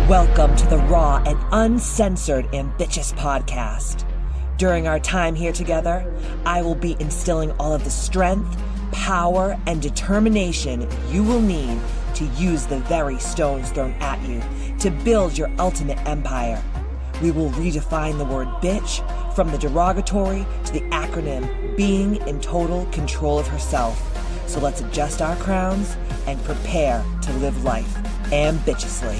Welcome to the raw and uncensored Ambitchious Podcast. During our time here together, I will be instilling all of the strength, power, and determination you will need to use the very stones thrown at you to build your ultimate empire. We will redefine the word bitch from the derogatory to the acronym being in total control of herself. So let's adjust our crowns and prepare to live life ambitiously.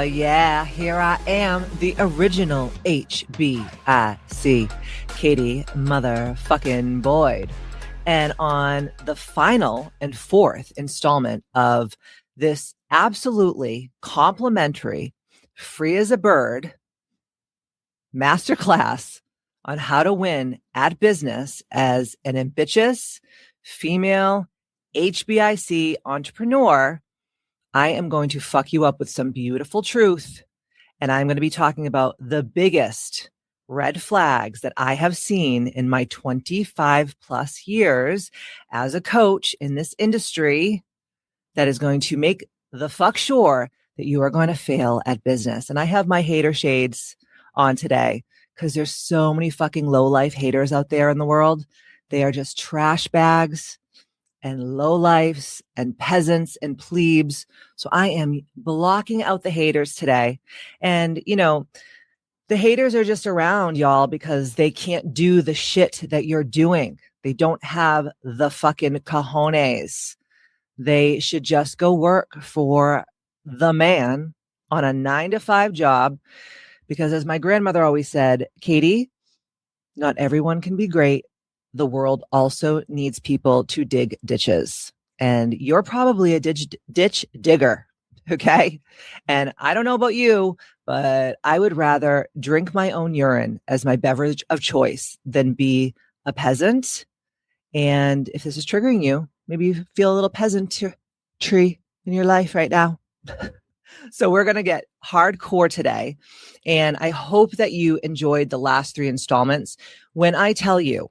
Yeah, here I am, the original HBIC, Katie motherfucking Boyd. And on the final and fourth installment of this absolutely complimentary, free as a bird masterclass on how to win at business as an ambitious female HBIC entrepreneur, I am going to fuck you up with some beautiful truth. And I'm going to be talking about the biggest red flags that I have seen in my 25 plus years as a coach in this industry that is going to make the fuck sure that you are going to fail at business. And I have my hater shades on today because there's so many fucking low life haters out there in the world. They are just trash bags and lowlifes and peasants and plebes. So I am blocking out the haters today. And, you know, the haters are just around, y'all, because they can't do the shit that you're doing. They don't have the fucking cojones. They should just go work for the man on a 9-to-5 job. Because as my grandmother always said, Katie, not everyone can be great. The world also needs people to dig ditches. And you're probably a ditch digger, okay? And I don't know about you, but I would rather drink my own urine as my beverage of choice than be a peasant. And if this is triggering you, maybe you feel a little peasant tree in your life right now. So we're going to get hardcore today. And I hope that you enjoyed the last 3 installments. When I tell you,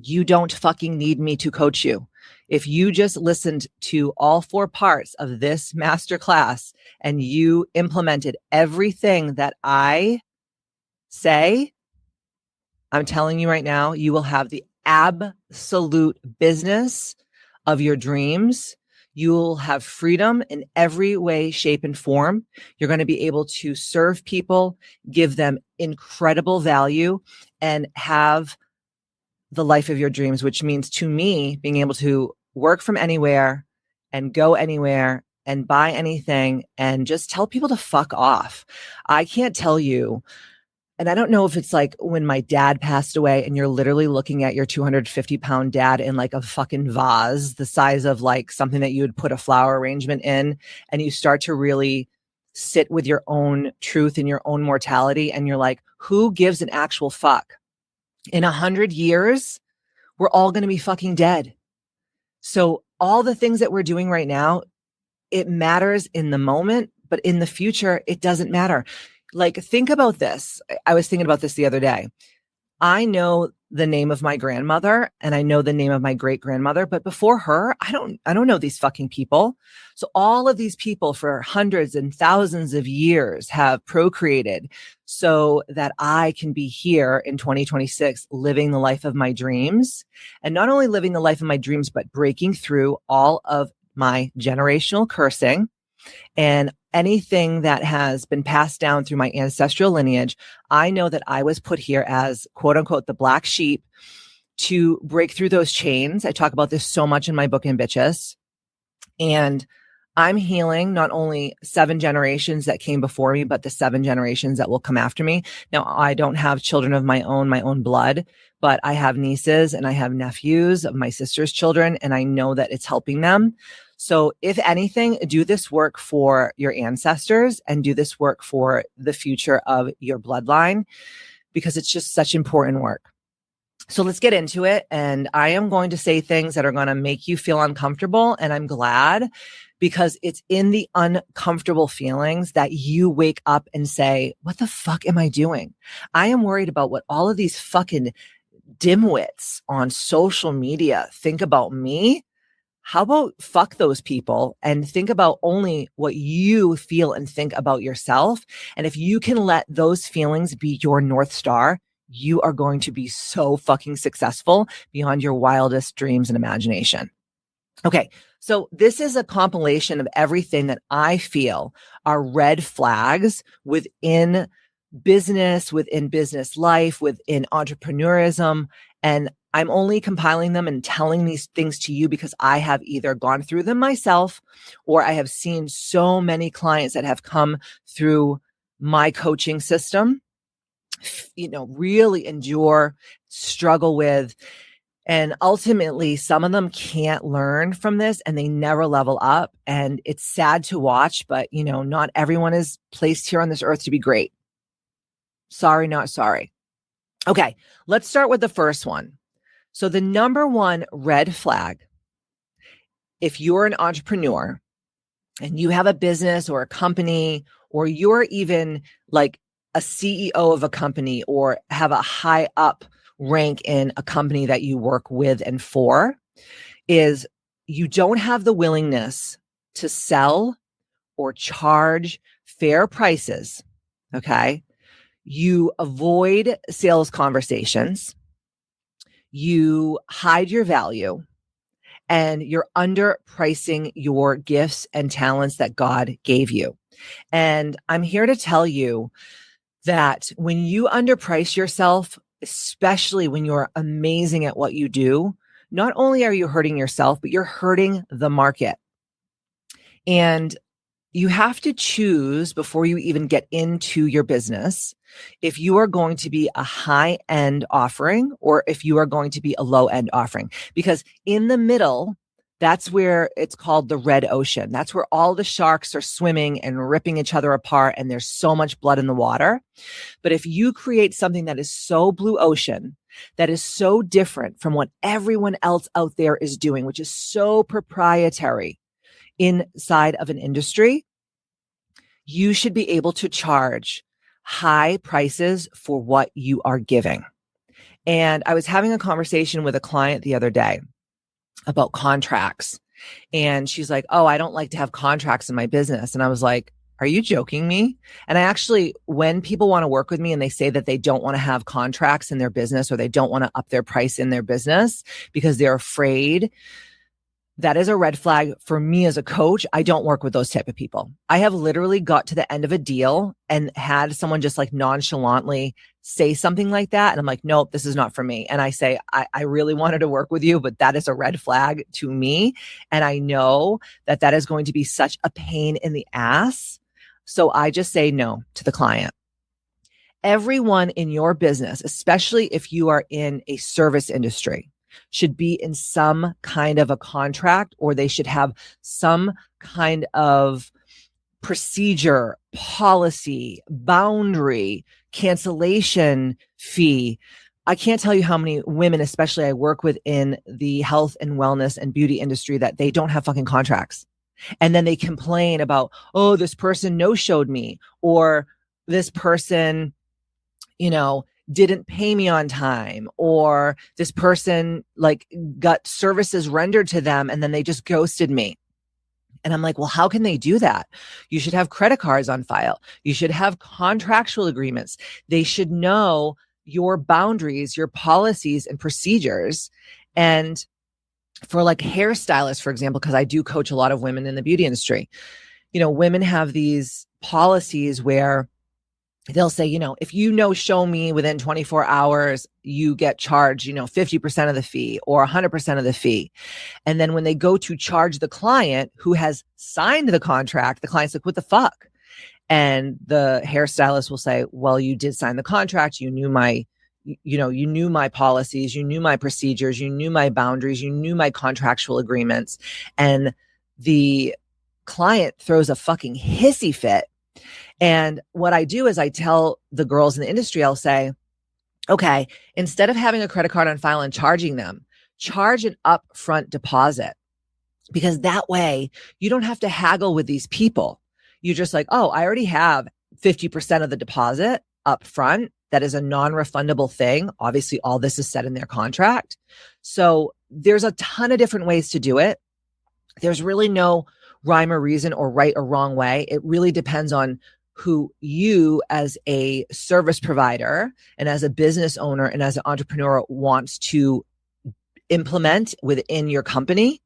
you don't fucking need me to coach you. If you just listened to all 4 parts of this masterclass and you implemented everything that I say, I'm telling you right now, you will have the absolute business of your dreams. You will have freedom in every way, shape, and form. You're going to be able to serve people, give them incredible value, and have the life of your dreams, which means to me, being able to work from anywhere and go anywhere and buy anything and just tell people to fuck off. I can't tell you. And I don't know if it's like when my dad passed away and you're literally looking at your 250-pound dad in like a fucking vase, the size of like something that you would put a flower arrangement in. And you start to really sit with your own truth and your own mortality. And you're like, who gives an actual fuck? In 100 years, we're all going to be fucking dead. So all the things that we're doing right now, it matters in the moment, but in the future, it doesn't matter. Like, think about this. I was thinking about this the other day. I know the name of my grandmother and I know the name of my great grandmother, but before her, I don't know these fucking people. So all of these people for hundreds and thousands of years have procreated so that I can be here in 2026, living the life of my dreams, and not only living the life of my dreams, but breaking through all of my generational cursing and anything that has been passed down through my ancestral lineage. I know that I was put here as quote unquote the black sheep to break through those chains. I talk about this so much in my book, Ambitchious. And I'm healing not only 7 generations that came before me, but the 7 generations that will come after me. Now, I don't have children of my own blood, but I have nieces and I have nephews of my sister's children, and I know that it's helping them. So if anything, do this work for your ancestors and do this work for the future of your bloodline, because it's just such important work. So let's get into it. And I am going to say things that are going to make you feel uncomfortable. And I'm glad, because it's in the uncomfortable feelings that you wake up and say, what the fuck am I doing? I am worried about what all of these fucking dimwits on social media think about me. how about fuck those people and think about only what you feel and think about yourself? And if you can let those feelings be your North Star, you are going to be so fucking successful beyond your wildest dreams and imagination. Okay, so this is a compilation of everything that I feel are red flags within business life, within entrepreneurism. And I'm only compiling them and telling these things to you because I have either gone through them myself or I have seen so many clients that have come through my coaching system, really endure, struggle with. And ultimately, some of them can't learn from this and they never level up. And it's sad to watch, but not everyone is placed here on this earth to be great. Sorry, not sorry. Okay, let's start with the first one. So the number one red flag, if you're an entrepreneur and you have a business or a company, or you're even like a CEO of a company or have a high up rank in a company that you work with and for, is you don't have the willingness to sell or charge fair prices. Okay. You avoid sales conversations. You hide your value and you're underpricing your gifts and talents that God gave you. And I'm here to tell you that when you underprice yourself, especially when you're amazing at what you do, not only are you hurting yourself, but you're hurting the market. And you have to choose before you even get into your business if you are going to be a high-end offering or if you are going to be a low-end offering. Because in the middle, that's where it's called the red ocean. That's where all the sharks are swimming and ripping each other apart, and there's so much blood in the water. But if you create something that is so blue ocean, that is so different from what everyone else out there is doing, which is so proprietary inside of an industry, you should be able to charge high prices for what you are giving. And I was having a conversation with a client the other day about contracts. And she's like, oh, I don't like to have contracts in my business. And I was like, are you joking me? And I actually, when people want to work with me and they say that they don't want to have contracts in their business or they don't want to up their price in their business because they're afraid, that is a red flag for me as a coach. I don't work with those type of people. I have literally got to the end of a deal and had someone just like nonchalantly say something like that. And I'm like, nope, this is not for me. And I say, I really wanted to work with you, but that is a red flag to me. And I know that that is going to be such a pain in the ass. So I just say no to the client. Everyone in your business, especially if you are in a service industry, should be in some kind of a contract, or they should have some kind of procedure, policy, boundary, cancellation fee. I can't tell you how many women, especially I work with in the health and wellness and beauty industry, that they don't have fucking contracts. And then they complain about, oh, this person no-showed me, or this person, didn't pay me on time, or this person like got services rendered to them and then they just ghosted me. And I'm like, well, how can they do that? You should have credit cards on file. You should have contractual agreements. They should know your boundaries, your policies and procedures. And for like hairstylists, for example, because I do coach a lot of women in the beauty industry, women have these policies where they'll say, if you show me within 24 hours, you get charged, 50% of the fee or 100% of the fee. And then when they go to charge the client who has signed the contract, the client's like, what the fuck? And the hairstylist will say, well, you did sign the contract. You knew my policies, you knew my procedures, you knew my boundaries, you knew my contractual agreements. And the client throws a fucking hissy fit. And what I do is I tell the girls in the industry, I'll say, okay, instead of having a credit card on file and charging them, charge an upfront deposit, because that way you don't have to haggle with these people. You're just like, oh, I already have 50% of the deposit up front. That is a non-refundable thing. Obviously, all this is set in their contract. So there's a ton of different ways to do it. There's really no rhyme or reason or right or wrong way. It really depends on who you as a service provider and as a business owner and as an entrepreneur wants to implement within your company.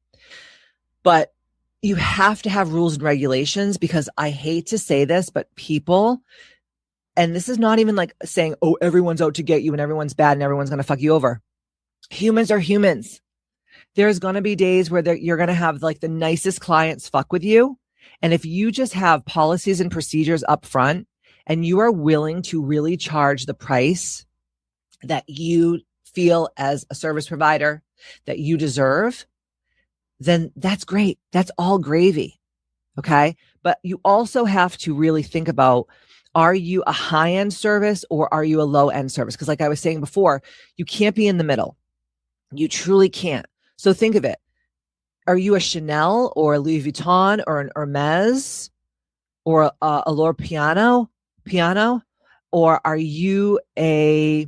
But you have to have rules and regulations, because I hate to say this, but people, and this is not even like saying, oh, everyone's out to get you and everyone's bad and everyone's going to fuck you over. Humans are humans. There's going to be days where you're going to have like the nicest clients fuck with you. And if you just have policies and procedures up front and you are willing to really charge the price that you feel as a service provider that you deserve, then that's great. That's all gravy. Okay. But you also have to really think about, are you a high-end service or are you a low-end service? Because like I was saying before, you can't be in the middle. You truly can't. So think of it. Are you a Chanel or a Louis Vuitton or an Hermes or a Loro Piano? Or are you a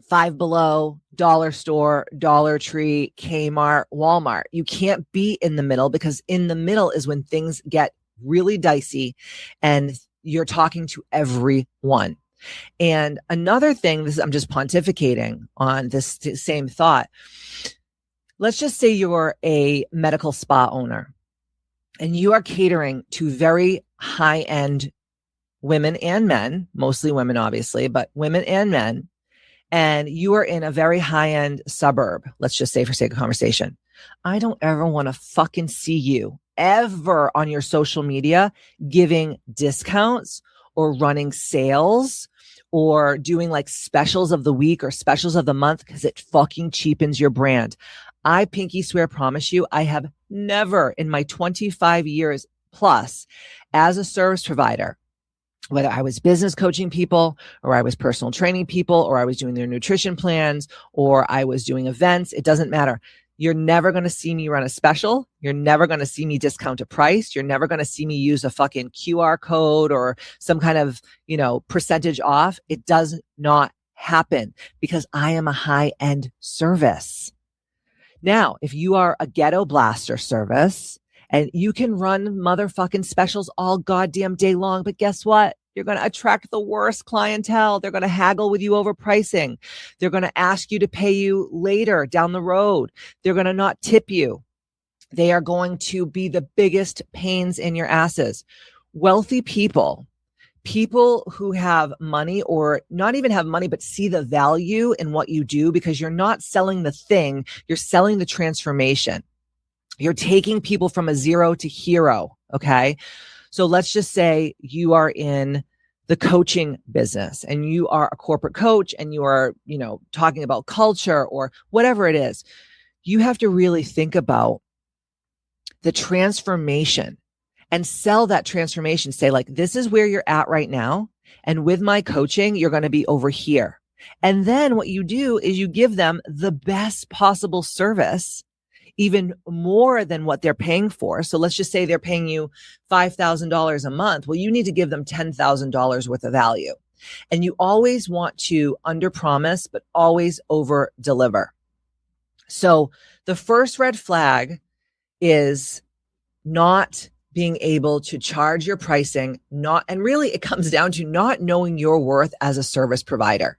Five Below, Dollar Store, Dollar Tree, Kmart, Walmart? You can't be in the middle, because in the middle is when things get really dicey and you're talking to everyone. And another thing, I'm just pontificating on this same thought. Let's just say you're a medical spa owner and you are catering to very high-end women and men, mostly women, obviously, but women and men. And you are in a very high-end suburb, let's just say for sake of conversation. I don't ever want to fucking see you ever on your social media giving discounts or running sales or doing like specials of the week or specials of the month, because it fucking cheapens your brand. I pinky swear, promise you, I have never in my 25 years plus as a service provider, whether I was business coaching people or I was personal training people or I was doing their nutrition plans or I was doing events, it doesn't matter. You're never going to see me run a special. You're never going to see me discount a price. You're never going to see me use a fucking QR code or some kind of, percentage off. It does not happen, because I am a high-end service. Now, if you are a ghetto blaster service and you can run motherfucking specials all goddamn day long, but guess what? You're going to attract the worst clientele. They're going to haggle with you over pricing. They're going to ask you to pay you later down the road. They're going to not tip you. They are going to be the biggest pains in your asses. Wealthy people who have money or not even have money, but see the value in what you do, because you're not selling the thing, you're selling the transformation. You're taking people from a zero to hero. Okay. So let's just say you are in the coaching business and you are a corporate coach and you are, talking about culture or whatever it is. You have to really think about the transformation and sell that transformation. Say like, this is where you're at right now. And with my coaching, you're going to be over here. And then what you do is you give them the best possible service, even more than what they're paying for. So let's just say they're paying you $5,000 a month. Well, you need to give them $10,000 worth of value. And you always want to underpromise, but always over deliver. So the first red flag is not being able to charge your pricing, and really it comes down to not knowing your worth as a service provider.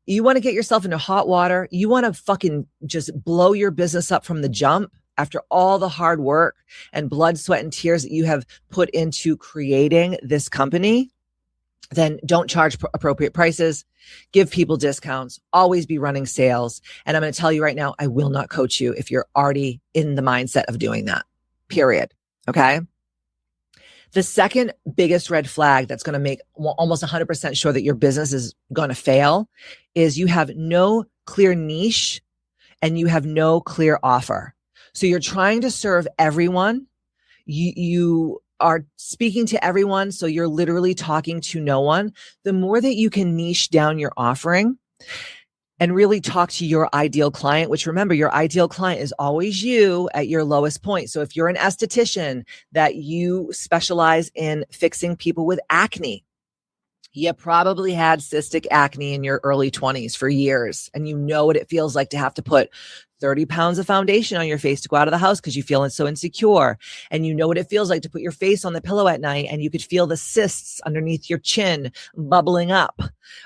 You want to get yourself into hot water. You want to fucking just blow your business up from the jump after all the hard work and blood, sweat, and tears that you have put into creating this company. Then don't charge appropriate prices, give people discounts, always be running sales. And I'm going to tell you right now, I will not coach you if you're already in the mindset of doing that, period. Okay. The second biggest red flag that's going to make almost 100% sure that your business is going to fail is you have no clear niche and you have no clear offer. So you're trying to serve everyone. You are speaking to everyone. So you're literally talking to no one. The more that you can niche down your offering and really talk to your ideal client, which remember, your ideal client is always you at your lowest point. So if you're an esthetician that you specialize in fixing people with acne, You probably had cystic acne in your early 20s for years, and you know what it feels like to have to put 30 pounds of foundation on your face to go out of the house because you feel so insecure. And you know what it feels like to put your face on the pillow at night and you could feel the cysts underneath your chin bubbling up.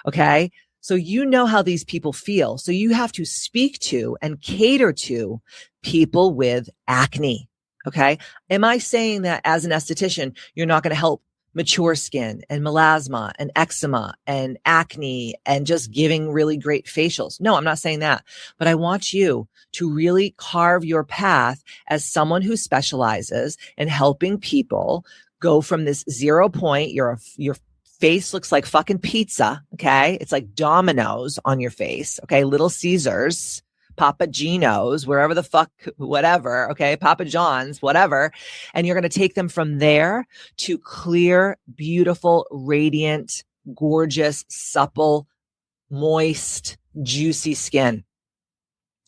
Okay. So you know how these people feel. So you have to speak to and cater to people with acne. Okay. Am I saying that as an esthetician, you're not going to help mature skin and melasma and eczema and acne and just giving really great facials? No, I'm not saying that, but I want you to really carve your path as someone who specializes in helping people go from this 0 point. Your face looks like fucking pizza. Okay. It's like Domino's on your face. Okay. Little Caesars, Papa Gino's, wherever the fuck, whatever. Okay. Papa John's, whatever. And you're going to take them from there to clear, beautiful, radiant, gorgeous, supple, moist, juicy skin.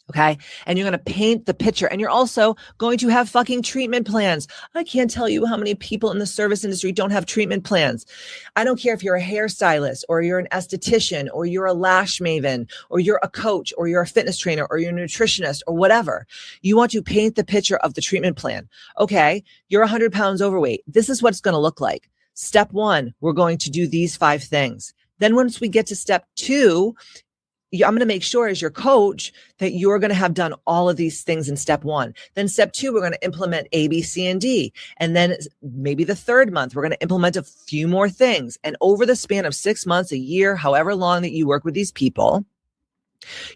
Okay. And you're going to paint the picture, and you're also going to have fucking treatment plans. I can't tell you how many people in the service industry don't have treatment plans. I don't care if you're a hairstylist or you're an esthetician or you're a lash maven or you're a coach or you're a fitness trainer or you're a nutritionist or whatever. You want to paint the picture of the treatment plan. Okay. You're 100 pounds overweight. This is what it's going to look like. Step 1, we're going to do these 5 things. Then once we get to step 2, I'm going to make sure as your coach that you're going to have done all of these things in step 1. Then step 2, we're going to implement A, B, C, and D. And then maybe the 3rd month, we're going to implement a few more things. And over the span of 6 months, a year, however long that you work with these people,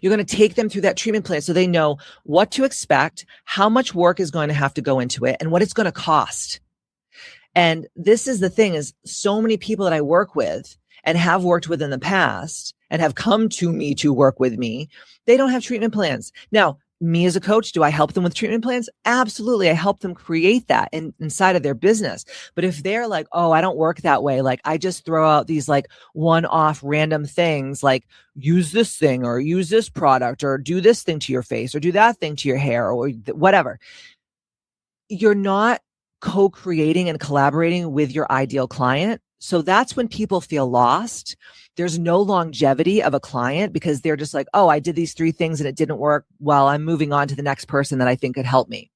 you're going to take them through that treatment plan so they know what to expect, how much work is going to have to go into it, and what it's going to cost. And this is the thing, is so many people that I work with and have worked with in the past and have come to me to work with me, they don't have treatment plans. Now, me as a coach, do I help them with treatment plans? Absolutely. I help them create that inside of their business. But if they're like, oh, I don't work that way, like I just throw out these like one-off random things, like use this thing or use this product or do this thing to your face or do that thing to your hair or whatever, you're not co-creating and collaborating with your ideal client. So that's when people feel lost. There's no longevity of a client because they're just like, oh, I did these 3 things and it didn't work. Well, I'm moving on to the next person that I think could help me,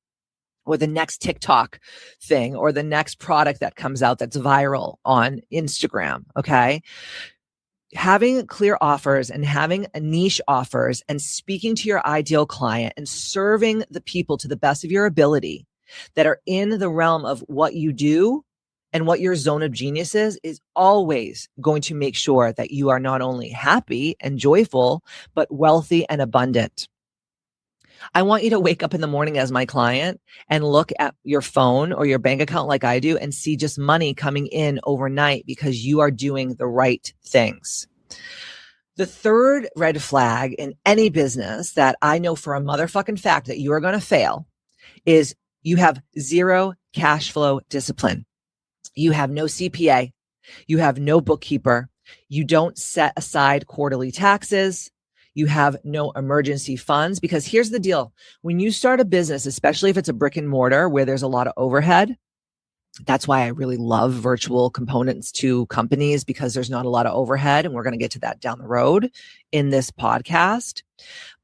or the next TikTok thing, or the next product that comes out that's viral on Instagram. Okay. Having clear offers and having niche offers and speaking to your ideal client and serving the people to the best of your ability that are in the realm of what you do and what your zone of genius is always going to make sure that you are not only happy and joyful, but wealthy and abundant. I want you to wake up in the morning as my client and look at your phone or your bank account like I do and see just money coming in overnight because you are doing the right things. The 3rd red flag in any business that I know for a motherfucking fact that you are going to fail is you have 0 cash flow discipline. You have no CPA. You have no bookkeeper. You don't set aside quarterly taxes. You have no emergency funds, because here's the deal. When you start a business, especially if it's a brick and mortar where there's a lot of overhead, that's why I really love virtual components to companies, because there's not a lot of overhead. And we're going to get to that down the road in this podcast.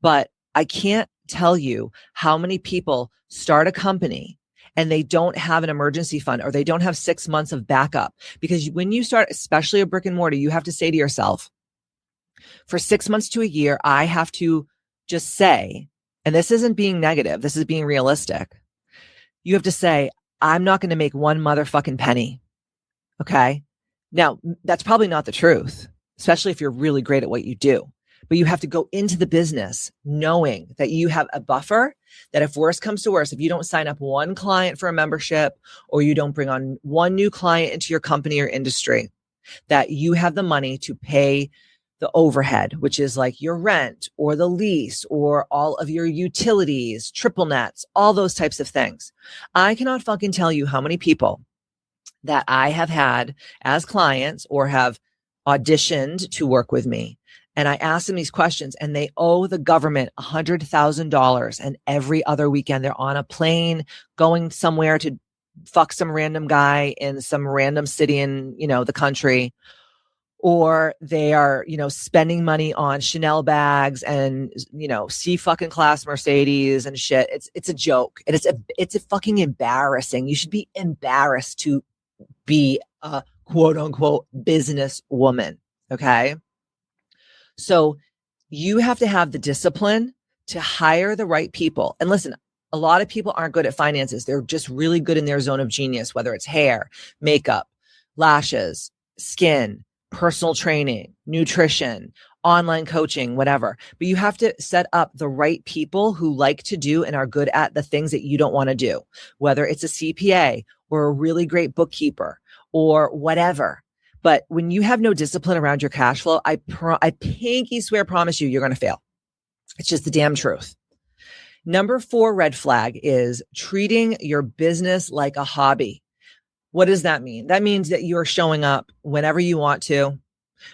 But I can't tell you how many people start a company and they don't have an emergency fund, or they don't have 6 months of backup. Because when you start, especially a brick and mortar, you have to say to yourself, for 6 months to a year, I have to just say, and this isn't being negative, this is being realistic. You have to say, I'm not going to make one motherfucking penny. Okay. Now, that's probably not the truth, especially if you're really great at what you do. But you have to go into the business knowing that you have a buffer, that if worse comes to worse, if you don't sign up one client for a membership, or you don't bring on one new client into your company or industry, that you have the money to pay the overhead, which is like your rent or the lease or all of your utilities, triple nets, all those types of things. I cannot fucking tell you how many people that I have had as clients or have auditioned to work with me. And I ask them these questions, and they owe the government $100,000. And every other weekend they're on a plane going somewhere to fuck some random guy in some random city in, the country, or they are, spending money on Chanel bags and, C fucking class Mercedes and shit. It's a joke. And it's a fucking embarrassing. You should be embarrassed to be a quote unquote business woman. Okay. So you have to have the discipline to hire the right people. And listen, a lot of people aren't good at finances. They're just really good in their zone of genius, whether it's hair, makeup, lashes, skin, personal training, nutrition, online coaching, whatever. But you have to set up the right people who like to do and are good at the things that you don't want to do, whether it's a CPA or a really great bookkeeper or whatever. But when you have no discipline around your cash flow, I pinky swear promise you, you're going to fail. It's just the damn truth. Number 4 red flag is treating your business like a hobby. What does that mean? That means that you're showing up whenever you want to.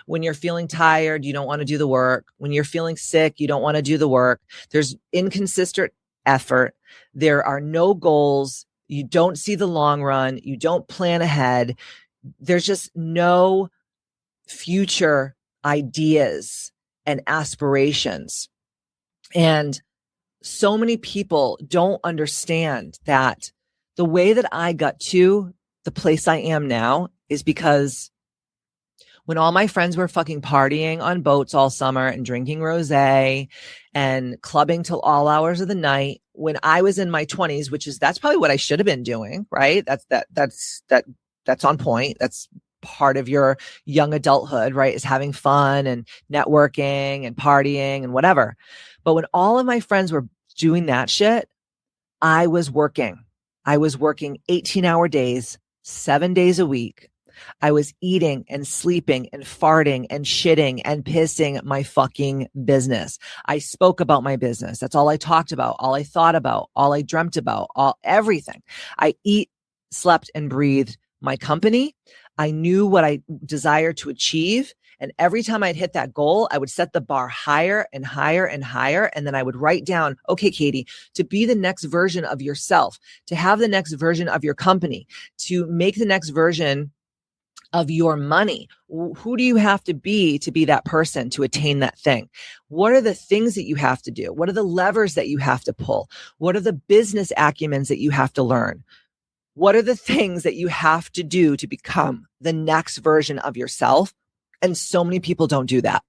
When you're feeling tired, you don't want to do the work. When you're feeling sick, you don't want to do the work. There's inconsistent effort. There are no goals. You don't see the long run. You don't plan ahead. There's just no future ideas and aspirations. And so many people don't understand that the way that I got to the place I am now is because when all my friends were fucking partying on boats all summer and drinking rosé and clubbing till all hours of the night, when I was in my 20s, that's probably what I should have been doing, right? That's on point. That's part of your young adulthood, right? Is having fun and networking and partying and whatever. But when all of my friends were doing that shit, I was working. I was working 18-hour days, 7 days a week. I was eating and sleeping and farting and shitting and pissing my fucking business. I spoke about my business. That's all I talked about, all I thought about, all I dreamt about, everything. I slept and breathed my company. I knew what I desired to achieve. And every time I'd hit that goal, I would set the bar higher and higher and higher. And then I would write down, okay, Katie, to be the next version of yourself, to have the next version of your company, to make the next version of your money. Who do you have to be that person to attain that thing? What are the things that you have to do? What are the levers that you have to pull? What are the business acumens that you have to learn? What are the things that you have to do to become the next version of yourself? And so many people don't do that.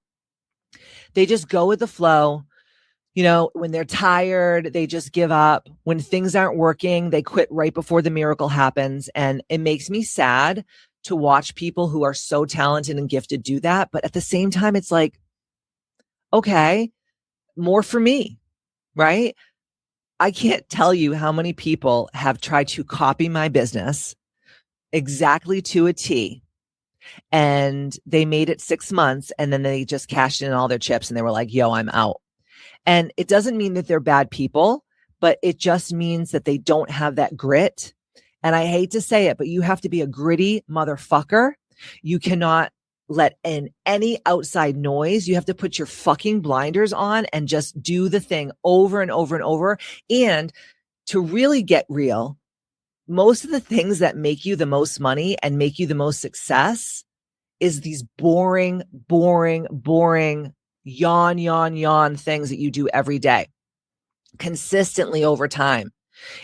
They just go with the flow. When they're tired, they just give up. When things aren't working, they quit right before the miracle happens. And it makes me sad to watch people who are so talented and gifted do that. But at the same time, it's like, okay, more for me, right? I can't tell you how many people have tried to copy my business exactly to a T. And they made it 6 months and then they just cashed in all their chips and they were like, yo, I'm out. And it doesn't mean that they're bad people, but it just means that they don't have that grit. And I hate to say it, but you have to be a gritty motherfucker. You cannot let in any outside noise. You have to put your fucking blinders on and just do the thing over and over and over. And to really get real, most of the things that make you the most money and make you the most success is these boring, yawn things that you do every day, consistently over time.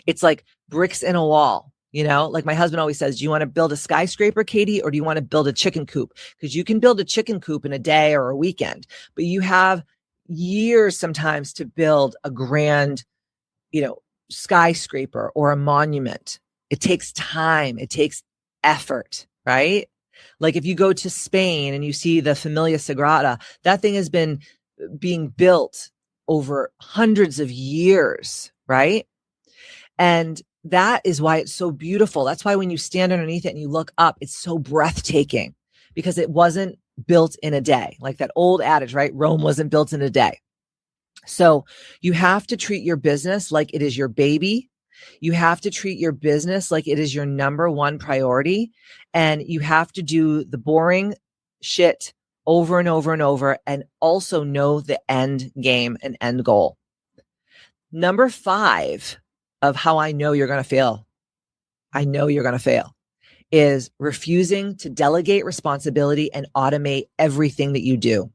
It's like bricks in a wall. Like my husband always says, do you want to build a skyscraper, Katie, or do you want to build a chicken coop? Because you can build a chicken coop in a day or a weekend, but you have years sometimes to build a grand, skyscraper or a monument. It takes time. It takes effort, right? Like if you go to Spain and you see the Familia Sagrada, that thing has been being built over hundreds of years, right? And that is why it's so beautiful. That's why when you stand underneath it and you look up, it's so breathtaking because it wasn't built in a day. Like that old adage, right? Rome wasn't built in a day. So you have to treat your business like it is your baby. You have to treat your business like it is your number one priority. And you have to do the boring shit over and over and over and also know the end game and end goal. Number 5 of how I know you're going to fail. I know you're going to fail is refusing to delegate responsibility and automate everything that you do.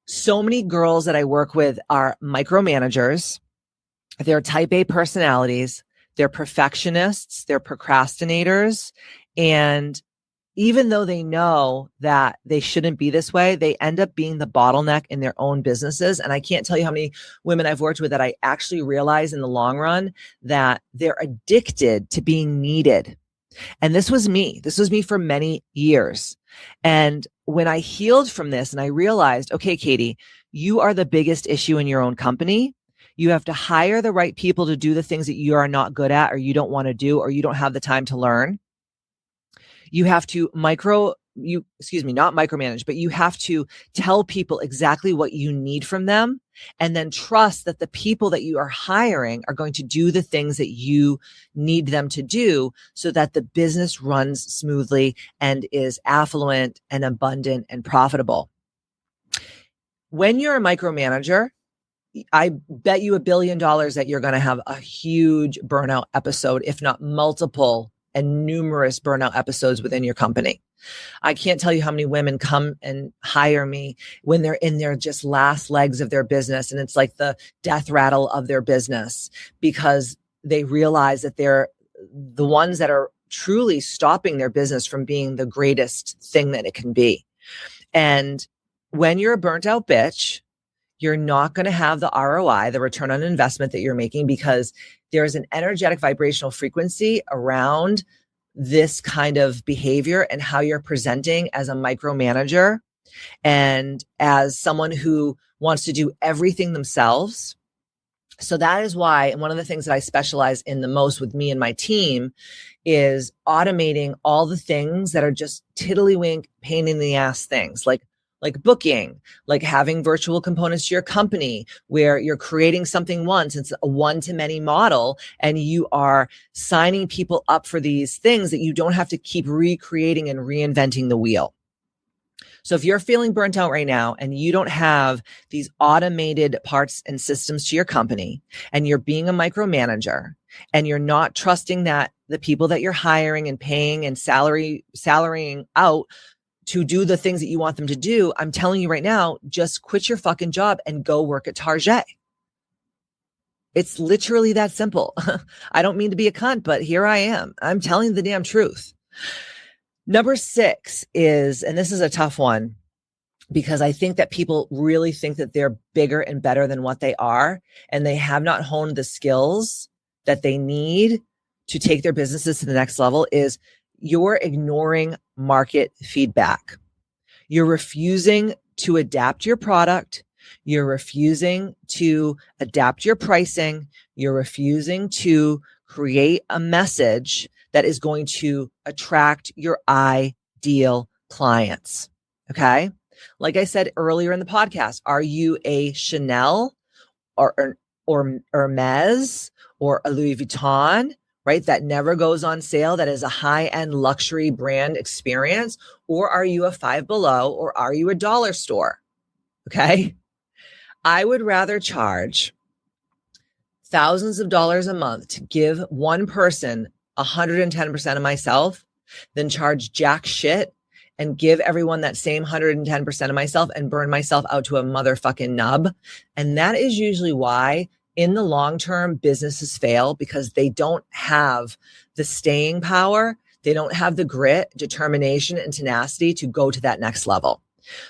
So many girls that I work with are micromanagers. They're type A personalities. They're perfectionists. They're procrastinators. And even though they know that they shouldn't be this way, they end up being the bottleneck in their own businesses. And I can't tell you how many women I've worked with that I actually realize in the long run that they're addicted to being needed. And this was me. This was me for many years. And when I healed from this and I realized, okay, Katie, you are the biggest issue in your own company. You have to hire the right people to do the things that you are not good at, or you don't want to do, or you don't have the time to learn. You have to not micromanage, but you have to tell people exactly what you need from them, and then trust that the people that you are hiring are going to do the things that you need them to do so that the business runs smoothly and is affluent and abundant and profitable. When you're a micromanager, I bet you $1 billion that you're going to have a huge burnout episode, if not multiple and numerous burnout episodes within your company. I can't tell you how many women come and hire me when they're in their just last legs of their business. And it's like the death rattle of their business, because they realize that they're the ones that are truly stopping their business from being the greatest thing that it can be. And when you're a burnt out bitch, you're not going to have the ROI, the return on investment that you're making, because there's an energetic vibrational frequency around this kind of behavior and how you're presenting as a micromanager and as someone who wants to do everything themselves. So that is why, and one of the things that I specialize in the most with me and my team is automating all the things that are just tiddlywink, pain in the ass things, like booking, like having virtual components to your company where you're creating something once, it's a one-to-many model, and you are signing people up for these things that you don't have to keep recreating and reinventing the wheel. So if you're feeling burnt out right now and you don't have these automated parts and systems to your company, and you're being a micromanager, and you're not trusting that the people that you're hiring and paying and salarying out to do the things that you want them to do, I'm telling you right now, just quit your fucking job and go work at Target. It's literally that simple. I don't mean to be a cunt, but here I am. I'm telling the damn truth. Number 6 is, and this is a tough one, because I think that people really think that they're bigger and better than what they are, and they have not honed the skills that they need to take their businesses to the next level, is you're ignoring market feedback. You're refusing to adapt your product. You're refusing to adapt your pricing. You're refusing to create a message that is going to attract your ideal clients. Okay. Like I said earlier in the podcast, are you a Chanel or Hermes or a Louis Vuitton, right? That never goes on sale, that is a high-end luxury brand experience? Or are you a Five Below, or are you a dollar store? Okay. I would rather charge thousands of dollars a month to give one person 110% of myself than charge jack shit and give everyone that same 110% of myself and burn myself out to a motherfucking nub. And that is usually why in the long term, businesses fail, because they don't have the staying power. They don't have the grit, determination, and tenacity to go to that next level.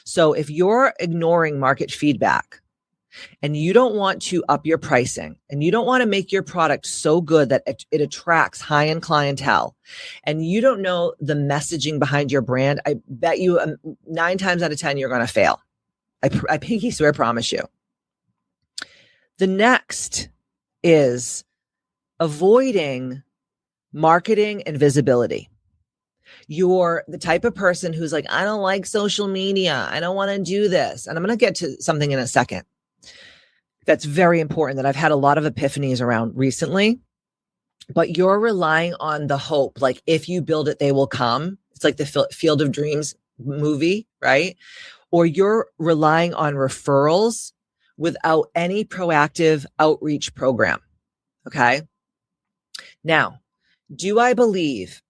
So if you're ignoring market feedback and you don't want to up your pricing and you don't want to make your product so good that it attracts high-end clientele, and you don't know the messaging behind your brand, I bet you 9 times out of 10, you're going to fail. I pinky swear, promise you. The next is avoiding marketing and visibility. You're the type of person who's like, I don't like social media. I don't want to do this. And I'm going to get to something in a second that's very important that I've had a lot of epiphanies around recently. But you're relying on the hope, like if you build it, they will come. It's like the Field of Dreams movie, right? Or you're relying on referrals without any proactive outreach program. Okay. Now, do I believe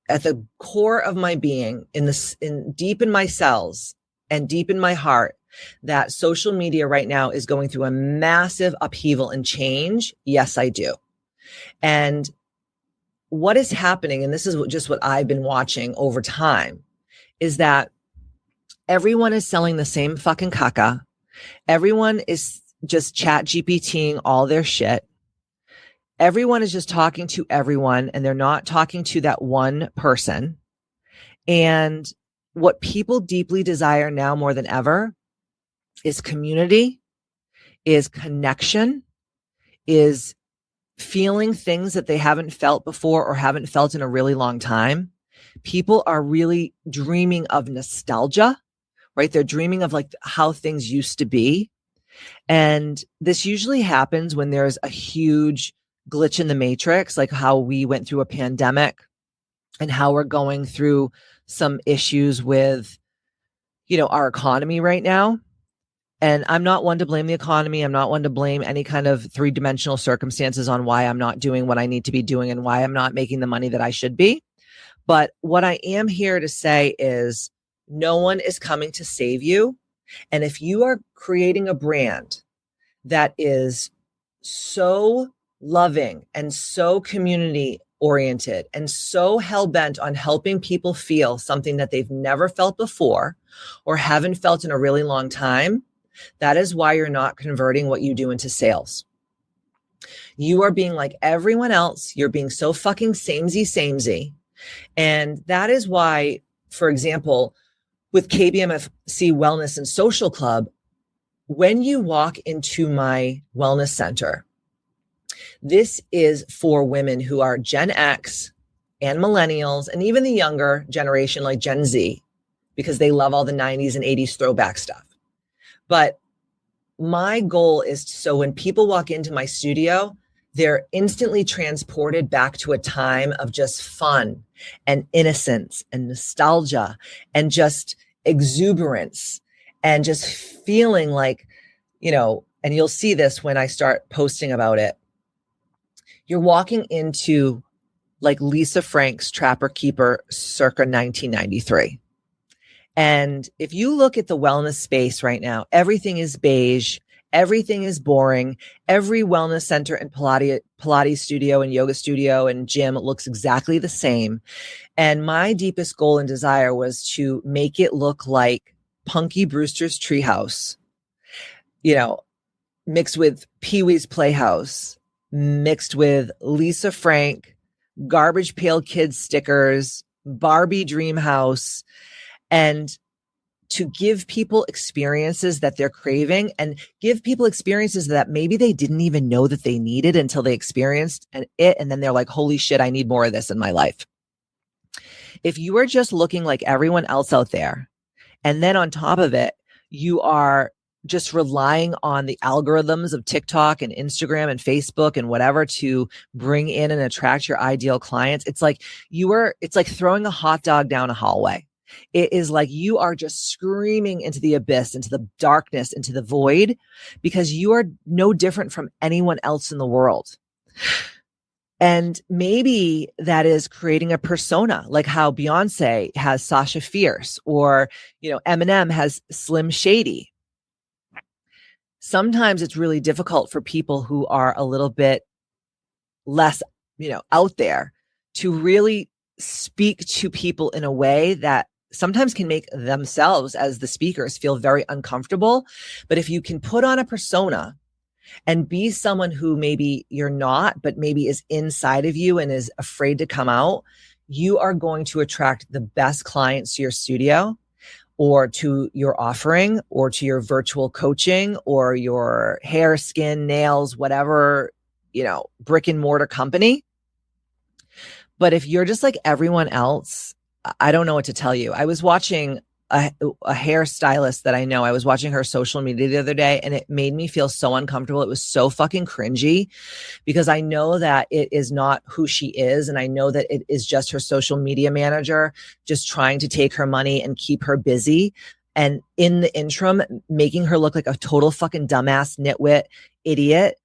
at the core of my being, deep in my cells and deep in my heart, that social media right now is going through a massive upheaval and change? Yes, I do. And what is happening, and this is just what I've been watching over time, is that everyone is selling the same fucking caca. Everyone is just chat GPTing all their shit. Everyone is just talking to everyone, and they're not talking to that one person. And what people deeply desire now more than ever is community, is connection, is feeling things that they haven't felt before or haven't felt in a really long time. People are really dreaming of nostalgia, right? They're dreaming of like how things used to be. And this usually happens when there's a huge glitch in the matrix, like how we went through a pandemic and how we're going through some issues with, our economy right now. And I'm not one to blame the economy. I'm not one to blame any kind of three-dimensional circumstances on why I'm not doing what I need to be doing and why I'm not making the money that I should be. But what I am here to say is no one is coming to save you. And if you are creating a brand that is so loving and so community oriented and so hell-bent on helping people feel something that they've never felt before or haven't felt in a really long time, that is why you're not converting what you do into sales. You are being like everyone else. You're being so fucking samey. And that is why, for example, with KBMFC Wellness and Social Club, when you walk into my wellness center, this is for women who are Gen X and millennials and even the younger generation like Gen Z, because they love all the 90s and 80s throwback stuff. But my goal is so when people walk into my studio, they're instantly transported back to a time of just fun and innocence and nostalgia and just exuberance and just feeling like, and you'll see this when I start posting about it. You're walking into like Lisa Frank's Trapper Keeper circa 1993. And if you look at the wellness space right now, everything is beige, everything is boring. Every wellness center and Pilates studio and yoga studio and gym looks exactly the same. And my deepest goal and desire was to make it look like Punky Brewster's Treehouse, mixed with Pee-wee's Playhouse, mixed with Lisa Frank, Garbage Pail Kids stickers, Barbie Dream House, and to give people experiences that they're craving and give people experiences that maybe they didn't even know that they needed until they experienced it. And then they're like, holy shit, I need more of this in my life. If you are just looking like everyone else out there, and then on top of it, you are just relying on the algorithms of TikTok and Instagram and Facebook and whatever to bring in and attract your ideal clients, it's like throwing a hot dog down a hallway. It is like you are just screaming into the abyss, into the darkness, into the void, because you are no different from anyone else in the world. And maybe that is creating a persona, like how Beyonce has Sasha Fierce, or, Eminem has Slim Shady. Sometimes it's really difficult for people who are a little bit less, out there to really speak to people in a way that sometimes can make themselves as the speakers feel very uncomfortable. But if you can put on a persona and be someone who maybe you're not, but maybe is inside of you and is afraid to come out, you are going to attract the best clients to your studio or to your offering or to your virtual coaching or your hair, skin, nails, whatever, brick and mortar company. But if you're just like everyone else, I don't know what to tell you. I was watching a hairstylist that I know. I was watching her social media the other day, and it made me feel so uncomfortable. It was so fucking cringy because I know that it is not who she is. And I know that it is just her social media manager just trying to take her money and keep her busy. And in the interim, making her look like a total fucking dumbass, nitwit, idiot.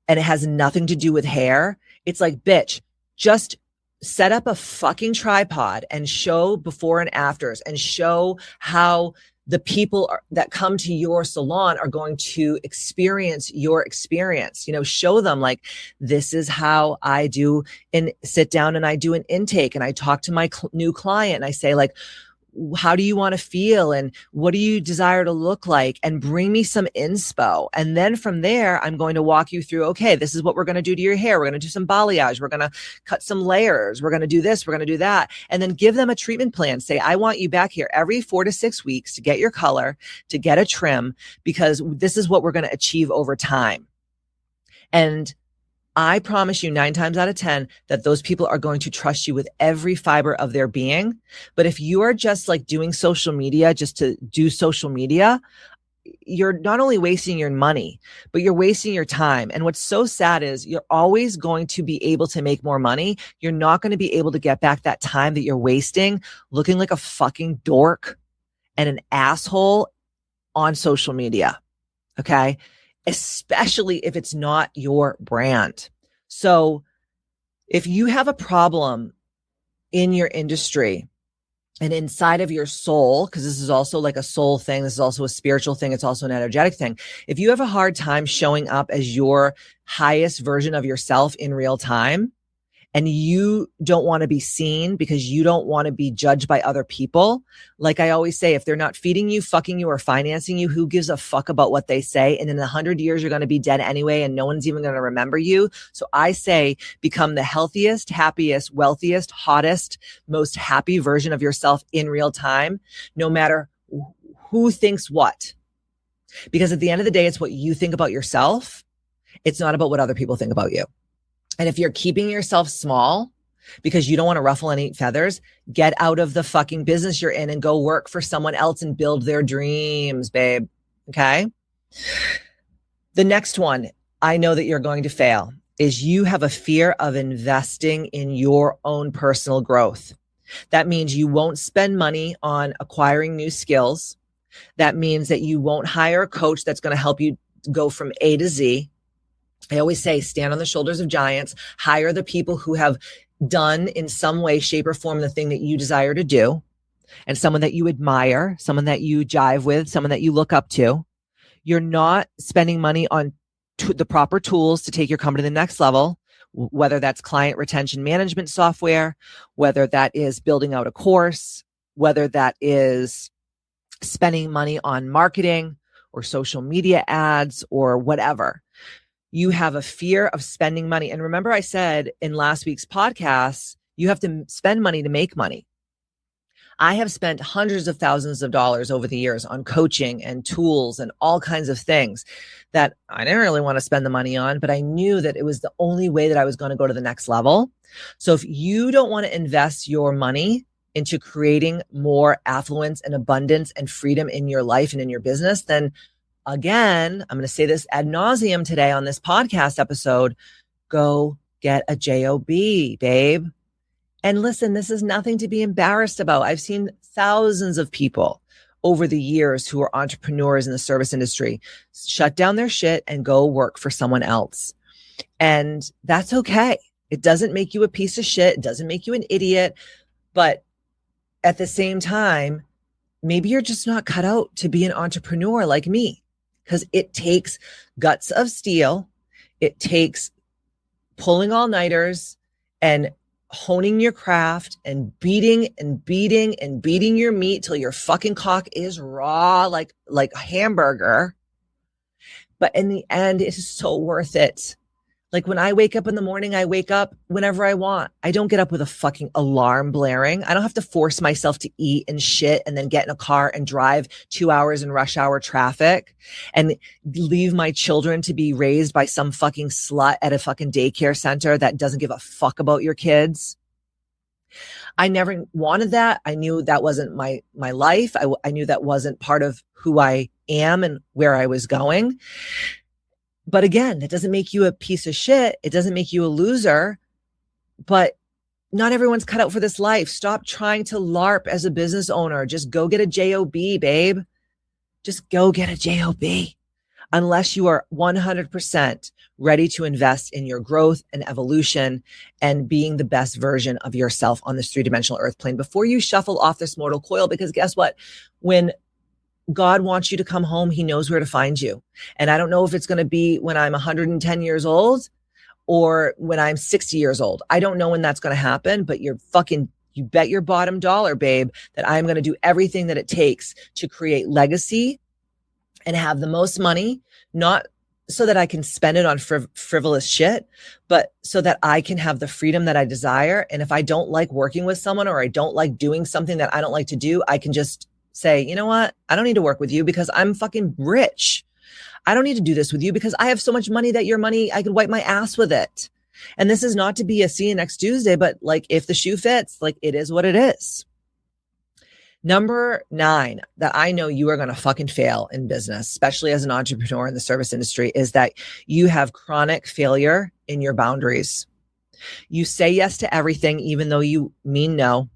And it has nothing to do with hair. It's like, bitch, just set up a fucking tripod and show before and afters and show how the people that come to your salon are going to experience your experience. Show them like, this is how I do and sit down and I do an intake and I talk to my new client and I say like, how do you want to feel and what do you desire to look like, and bring me some inspo. And then from there, I'm going to walk you through, okay, this is what we're going to do to your hair. We're going to do some balayage. We're going to cut some layers. We're going to do this. We're going to do that. And then give them a treatment plan. Say, I want you back here every 4 to 6 weeks to get your color, to get a trim, because this is what we're going to achieve over time. And I promise you 9 times out of 10 that those people are going to trust you with every fiber of their being. But if you are just like doing social media just to do social media, you're not only wasting your money, but you're wasting your time. And what's so sad is you're always going to be able to make more money. You're not going to be able to get back that time that you're wasting looking like a fucking dork and an asshole on social media. Okay. Especially if it's not your brand. So if you have a problem in your industry and inside of your soul, because this is also like a soul thing, this is also a spiritual thing, it's also an energetic thing. If you have a hard time showing up as your highest version of yourself in real time, and you don't want to be seen because you don't want to be judged by other people. Like I always say, if they're not feeding you, fucking you, or financing you, who gives a fuck about what they say? And in 100 years, you're going to be dead anyway, and no one's even going to remember you. So I say, become the healthiest, happiest, wealthiest, hottest, most happy version of yourself in real time, no matter who thinks what. Because at the end of the day, it's what you think about yourself. It's not about what other people think about you. And if you're keeping yourself small because you don't want to ruffle any feathers, get out of the fucking business you're in and go work for someone else and build their dreams, babe. Okay. The next one, I know that you're going to fail, is you have a fear of investing in your own personal growth. That means you won't spend money on acquiring new skills. That means that you won't hire a coach that's going to help you go from A to Z. I always say, stand on the shoulders of giants, hire the people who have done in some way, shape, or form the thing that you desire to do, and someone that you admire, someone that you jive with, someone that you look up to. You're not spending money on the proper tools to take your company to the next level, whether that's client retention management software, whether that is building out a course, whether that is spending money on marketing or social media ads or whatever. You have a fear of spending money. And remember, I said in last week's podcast, you have to spend money to make money. I have spent hundreds of thousands of dollars over the years on coaching and tools and all kinds of things that I didn't really want to spend the money on, but I knew that it was the only way that I was going to go to the next level. So if you don't want to invest your money into creating more affluence and abundance and freedom in your life and in your business, then again, I'm going to say this ad nauseum today on this podcast episode, go get a job, babe. And listen, this is nothing to be embarrassed about. I've seen thousands of people over the years who are entrepreneurs in the service industry shut down their shit and go work for someone else. And that's okay. It doesn't make you a piece of shit. It doesn't make you an idiot. But at the same time, maybe you're just not cut out to be an entrepreneur like me. Because it takes guts of steel. It takes pulling all-nighters and honing your craft and beating your meat till your fucking cock is raw like a hamburger. But in the end, it is so worth it. Like when I wake up in the morning, I wake up whenever I want. I don't get up with a fucking alarm blaring. I don't have to force myself to eat and shit and then get in a car and drive 2 hours in rush hour traffic and leave my children to be raised by some fucking slut at a fucking daycare center that doesn't give a fuck about your kids. I never wanted that. I knew that wasn't my life. I knew that wasn't part of who I am and where I was going. But again, it doesn't make you a piece of shit. It doesn't make you a loser, but not everyone's cut out for this life. Stop trying to LARP as a business owner. Just go get a job, babe. Just go get a job. unless you are 100% ready to invest in your growth and evolution and being the best version of yourself on this three-dimensional earth plane before you shuffle off this mortal coil. Because guess what? When God wants you to come home, he knows where to find you. And I don't know if it's going to be when I'm 110 years old or when I'm 60 years old. I don't know when that's going to happen, but you bet your bottom dollar, babe, that I'm going to do everything that it takes to create legacy and have the most money, not so that I can spend it on frivolous shit, but so that I can have the freedom that I desire. And if I don't like working with someone or I don't like doing something that I don't like to do, I can just say, you know what? I don't need to work with you because I'm fucking rich. I don't need to do this with you because I have so much money that your money, I could wipe my ass with it. And this is not to be a see you next Tuesday, but like if the shoe fits, like it is what it is. Number 9 that I know you are going to fucking fail in business, especially as an entrepreneur in the service industry, is that you have chronic failure in your boundaries. You say yes to everything, even though you mean no.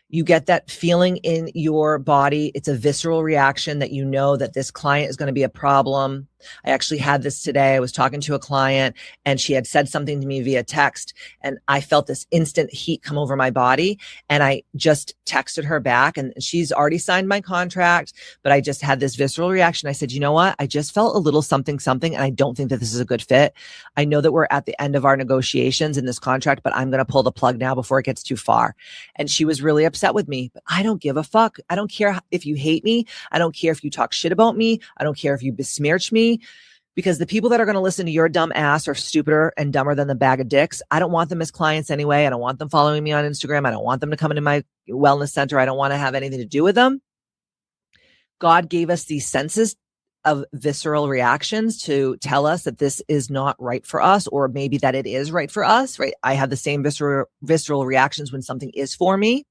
You get that feeling in your body. It's a visceral reaction that you know that this client is going to be a problem. I actually had this today. I was talking to a client and she had said something to me via text and I felt this instant heat come over my body and I just texted her back and she's already signed my contract, but I just had this visceral reaction. I said, you know what? I just felt a little something and I don't think that this is a good fit. I know that we're at the end of our negotiations in this contract, but I'm going to pull the plug now before it gets too far. And she was really upset with me, but I don't give a fuck. I don't care if you hate me. I don't care if you talk shit about me. I don't care if you besmirch me. Because the people that are going to listen to your dumb ass are stupider and dumber than the bag of dicks. I don't want them as clients anyway. I don't want them following me on Instagram. I don't want them to come into my wellness center. I don't want to have anything to do with them. God gave us these senses of visceral reactions to tell us that this is not right for us, or maybe that it is right for us, right? I have the same visceral reactions when something is for me.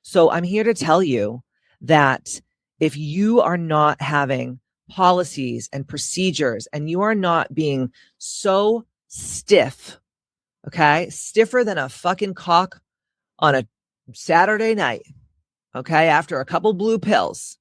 So I'm here to tell you that if you are not having policies and procedures and you are not being so stiff, okay, stiffer than a fucking cock on a Saturday night, okay, after a couple blue pills,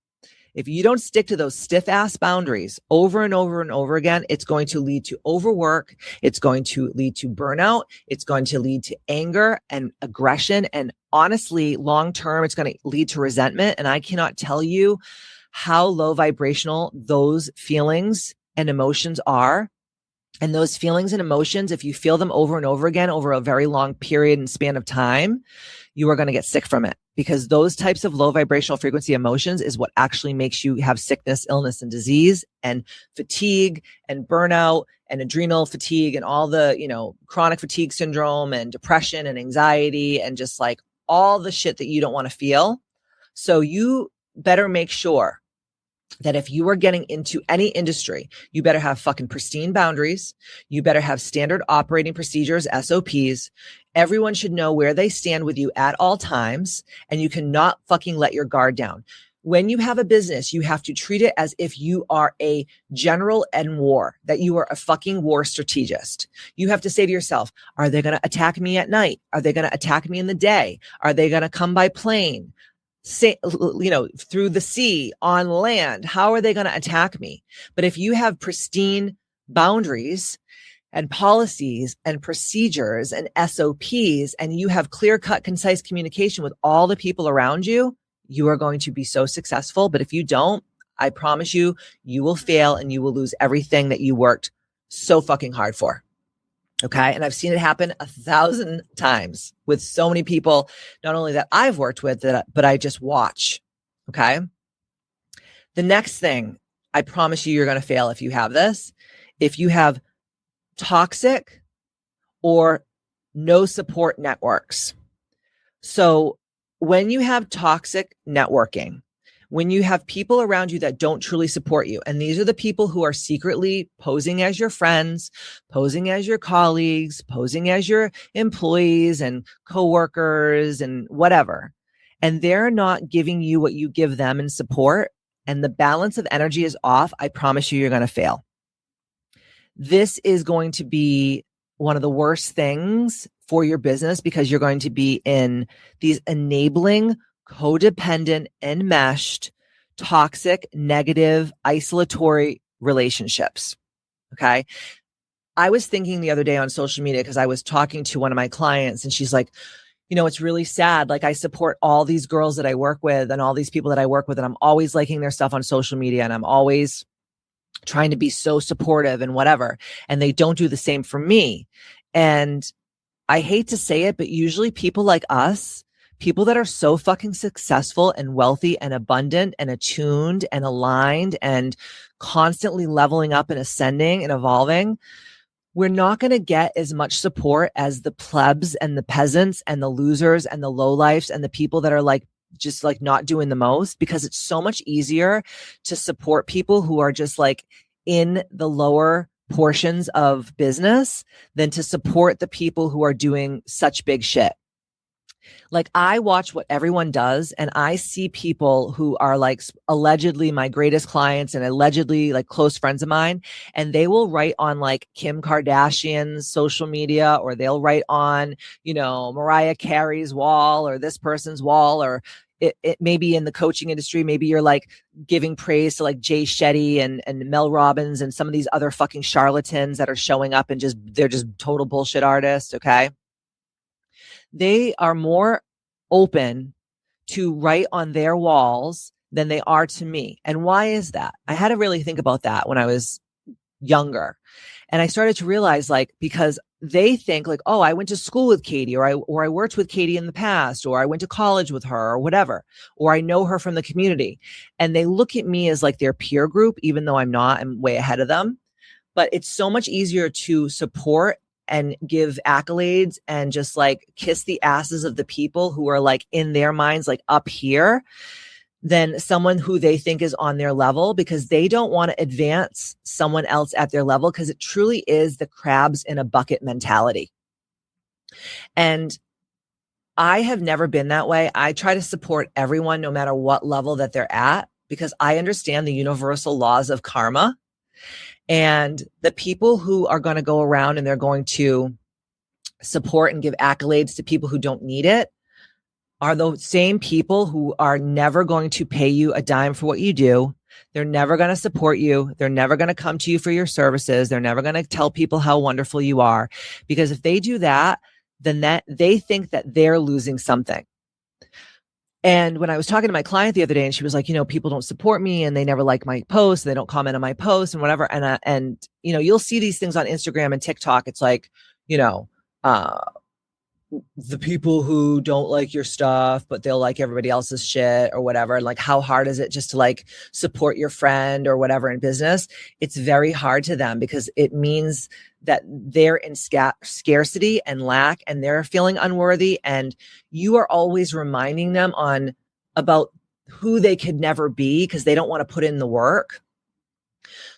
if you don't stick to those stiff ass boundaries over and over and over again, it's going to lead to overwork. It's going to lead to burnout. It's going to lead to anger and aggression. And honestly, long term, it's going to lead to resentment. And I cannot tell you how low vibrational those feelings and emotions are. And those feelings and emotions, if you feel them over and over again over a very long period and span of time, you are going to get sick from it, because those types of low vibrational frequency emotions is what actually makes you have sickness, illness, and disease, and fatigue and burnout and adrenal fatigue and all the, chronic fatigue syndrome and depression and anxiety and just like all the shit that you don't want to feel. So you better make sure that if you are getting into any industry, you better have fucking pristine boundaries. You better have standard operating procedures, SOPs. Everyone should know where they stand with you at all times, and you cannot fucking let your guard down. When you have a business, you have to treat it as if you are a general in war, that you are a fucking war strategist. You have to say to yourself, are they going to attack me at night? Are they going to attack me in the day? Are they going to come by plane? Through the sea, on land? How are they going to attack me? But if you have pristine boundaries and policies and procedures and SOPs, and you have clear-cut, concise communication with all the people around you, you are going to be so successful. But if you don't, I promise you, you will fail and you will lose everything that you worked so fucking hard for. Okay. And I've seen it happen 1,000 times with so many people, not only that I've worked with, but I just watch. Okay. The next thing, I promise you, you're going to fail if you have this. If you have toxic or no support networks. So when you have toxic networking, when you have people around you that don't truly support you, and these are the people who are secretly posing as your friends, posing as your colleagues, posing as your employees and coworkers and whatever, and they're not giving you what you give them in support, and the balance of energy is off, I promise you're going to fail. This is going to be one of the worst things for your business, because you're going to be in these enabling, codependent, enmeshed, toxic, negative, isolatory relationships. Okay. I was thinking the other day on social media, because I was talking to one of my clients and she's like, it's really sad. Like I support all these girls that I work with and all these people that I work with, and I'm always liking their stuff on social media and I'm always trying to be so supportive and whatever. And they don't do the same for me. And I hate to say it, but usually people like us, people that are so fucking successful and wealthy and abundant and attuned and aligned and constantly leveling up and ascending and evolving, we're not going to get as much support as the plebs and the peasants and the losers and the lowlifes and the people that are like, just like not doing the most, because it's so much easier to support people who are just like in the lower portions of business than to support the people who are doing such big shit. Like I watch what everyone does and I see people who are like allegedly my greatest clients and allegedly like close friends of mine, and they will write on like Kim Kardashian's social media, or they'll write on, Mariah Carey's wall or this person's wall, or it may be in the coaching industry. Maybe you're like giving praise to like Jay Shetty and Mel Robbins and some of these other fucking charlatans that are showing up and they're just total bullshit artists. Okay. They are more open to write on their walls than they are to me. And why is that? I had to really think about that when I was younger. And I started to realize like, because they think like, oh, I went to school with Katie, or I worked with Katie in the past, or I went to college with her or whatever, or I know her from the community. And they look at me as like their peer group, even though I'm not, I'm way ahead of them. But it's so much easier to support and give accolades and just like kiss the asses of the people who are like in their minds, like up here, than someone who they think is on their level, because they don't want to advance someone else at their level, because it truly is the crabs in a bucket mentality. And I have never been that way. I try to support everyone no matter what level that they're at, because I understand the universal laws of karma. And the people who are going to go around and they're going to support and give accolades to people who don't need it are the same people who are never going to pay you a dime for what you do. They're never going to support you. They're never going to come to you for your services. They're never going to tell people how wonderful you are, because if they do that, then that they think that they're losing something. And when I was talking to my client the other day, and she was like, people don't support me and they never like my posts. They don't comment on my posts and whatever. And you'll see these things on Instagram and TikTok. It's like, the people who don't like your stuff, but they'll like everybody else's shit or whatever. And like, how hard is it just to like support your friend or whatever in business? It's very hard to them, because it means that they're in scarcity and lack, and they're feeling unworthy. And you are always reminding them about who they could never be, because they don't want to put in the work.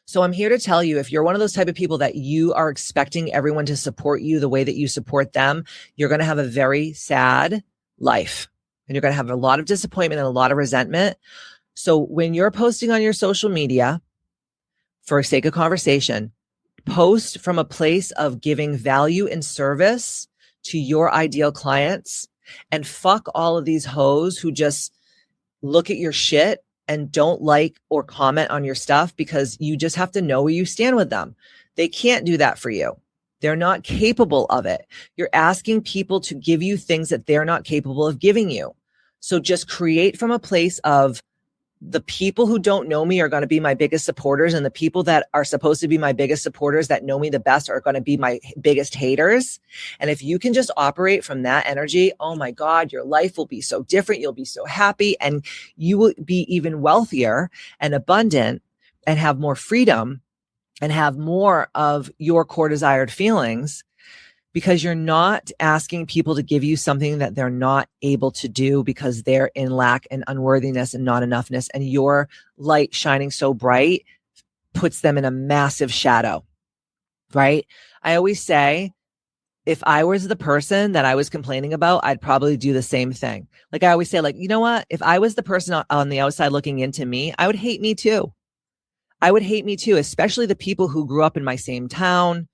So I'm here to tell you, if you're one of those type of people that you are expecting everyone to support you the way that you support them, you're going to have a very sad life, and you're going to have a lot of disappointment and a lot of resentment. So when you're posting on your social media, for sake of conversation, post from a place of giving value and service to your ideal clients, and fuck all of these hoes who just look at your shit and don't like or comment on your stuff, because you just have to know where you stand with them. They can't do that for you. They're not capable of it. You're asking people to give you things that they're not capable of giving you. So just create from a place of, the people who don't know me are going to be my biggest supporters, and the people that are supposed to be my biggest supporters that know me the best are going to be my biggest haters. And if you can just operate from that energy, oh my God, your life will be so different. You'll be so happy, and you will be even wealthier and abundant and have more freedom and have more of your core desired feelings, because you're not asking people to give you something that they're not able to do, because they're in lack and unworthiness and not enoughness. And your light shining so bright puts them in a massive shadow, right? I always say, if I was the person that I was complaining about, I'd probably do the same thing. Like I always say, like, you know what? If I was the person on the outside looking into me, I would hate me too. I would hate me too, especially the people who grew up in my same town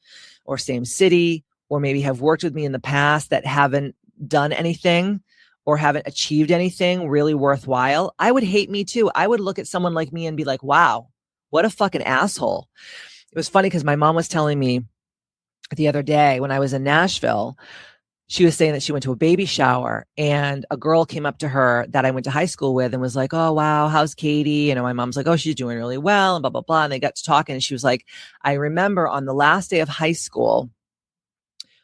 or same city, or maybe have worked with me in the past that haven't done anything or haven't achieved anything really worthwhile. I would hate me too. I would look at someone like me and be like, wow, What a fucking asshole. It was funny because my mom was telling me the other day when I was in Nashville, she was saying that she went to a baby shower and a girl came up to her that I went to high school with and was like, "Oh, wow, how's Katie?" And my mom's like, "Oh, she's doing really well," and blah, blah, blah. And they got to talking and she was like, "I remember on the last day of high school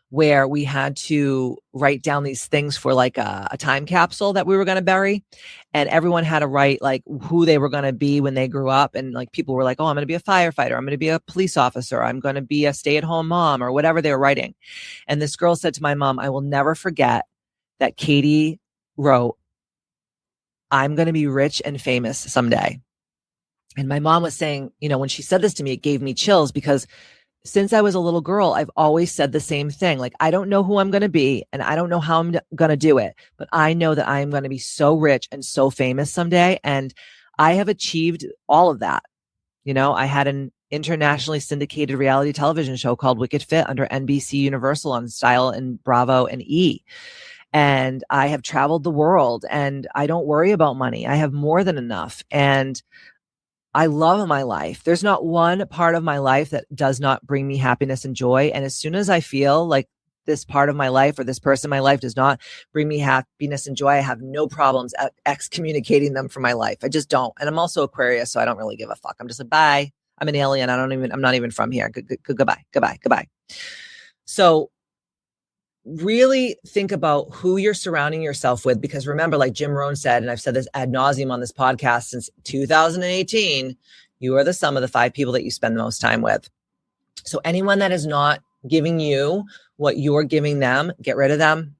where we had to write down these things for like a time capsule that we were going to bury. And everyone had to write like who they were going to be when they grew up. And like people were like, oh, I'm going to be a firefighter. I'm going to be a police officer. I'm going to be a stay-at-home mom or whatever they were writing. And this girl said to my mom, I will never forget that Katie wrote, I'm going to be rich and famous someday. And my mom was saying, when she said this to me, it gave me chills because since I was a little girl, I've always said the same thing. Like, I don't know who I'm going to be and I don't know how I'm going to do it, but I know that I am going to be so rich and so famous someday. And I have achieved all of that. I had an internationally syndicated reality television show called Wicked Fit under NBC Universal on Style and Bravo and E. And I have traveled the world and I don't worry about money. I have more than enough. And I love my life. There's not one part of my life that does not bring me happiness and joy. And as soon as I feel like this part of my life or this person in my life does not bring me happiness and joy, I have no problems excommunicating them from my life. I just don't. And I'm also Aquarius, so I don't really give a fuck. I'm just like, bye. I'm an alien. I'm not even from here. Goodbye. So really think about who you're surrounding yourself with, because remember, like Jim Rohn said, and I've said this ad nauseum on this podcast since 2018, you are the sum of the 5 people that you spend the most time with. So anyone that is not giving you what you're giving them, get rid of them.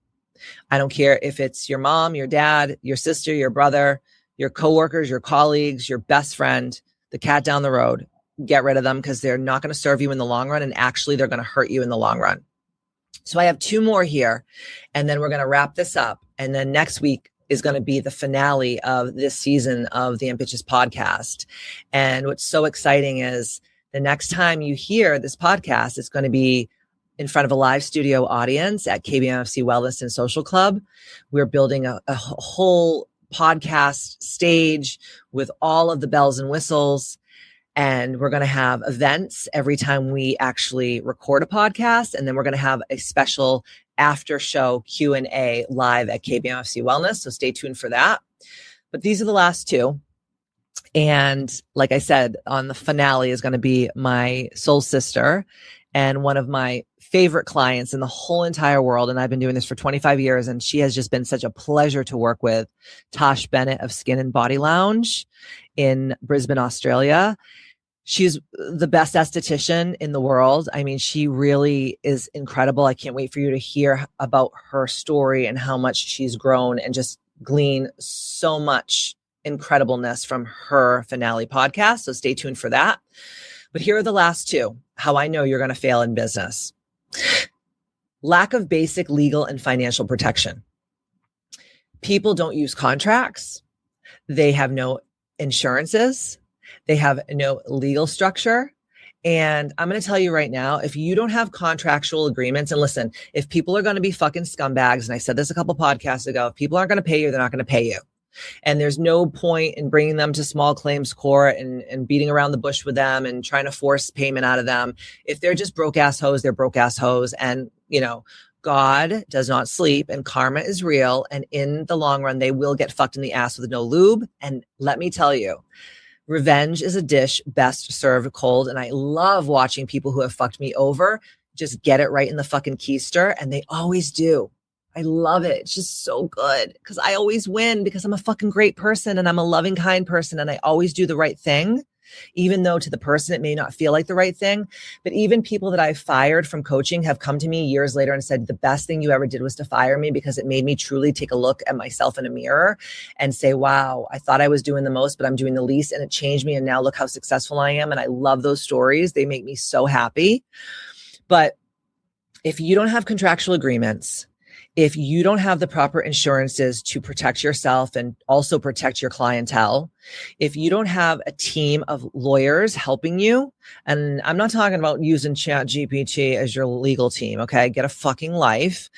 I don't care if it's your mom, your dad, your sister, your brother, your coworkers, your colleagues, your best friend, the cat down the road. Get rid of them because they're not going to serve you in the long run. And actually, they're going to hurt you in the long run. So I have 2 more here, and then we're going to wrap this up. And then next week is going to be the finale of this season of the Ambitchious Podcast. And what's so exciting is the next time you hear this podcast, it's going to be in front of a live studio audience at KBMFC Wellness and Social Club. We're building a whole podcast stage with all of the bells and whistles. And we're going to have events every time we actually record a podcast. And then we're going to have a special after show Q&A live at KBMFC Wellness. So stay tuned for that. But these are the last 2. And like I said, on the finale is going to be my soul sister and one of my favorite clients in the whole entire world. And I've been doing this for 25 years. And she has just been such a pleasure to work with. Tosh Bennett of Skin and Body Lounge in Brisbane, Australia. She's the best esthetician in the world. I mean, she really is incredible. I can't wait for you to hear about her story and how much she's grown and just glean so much incredibleness from her finale podcast. So stay tuned for that. But here are the last 2, how I know you're going to fail in business. Lack of basic legal and financial protection. People don't use contracts. They have no insurances. They have no legal structure. And I'm going to tell you right now, if you don't have contractual agreements, and listen, if people are going to be fucking scumbags, and I said this a couple podcasts ago, if people aren't going to pay you, they're not going to pay you. And there's no point in bringing them to small claims court and beating around the bush with them and trying to force payment out of them. If they're just broke ass hoes, they're broke ass hoes. And, God does not sleep and karma is real. And in the long run, they will get fucked in the ass with no lube. And let me tell you, revenge is a dish best served cold. And I love watching people who have fucked me over just get it right in the fucking keister. And they always do. I love it. It's just so good because I always win because I'm a fucking great person and I'm a loving, kind person. And I always do the right thing, even though to the person it may not feel like the right thing. But even people that I've fired from coaching have come to me years later and said, the best thing you ever did was to fire me because it made me truly take a look at myself in a mirror and say, wow, I thought I was doing the most, but I'm doing the least. And it changed me. And now look how successful I am. And I love those stories. They make me so happy. But if you don't have contractual agreements, if you don't have the proper insurances to protect yourself and also protect your clientele, if you don't have a team of lawyers helping you, and I'm not talking about using ChatGPT as your legal team, okay? Get a fucking life.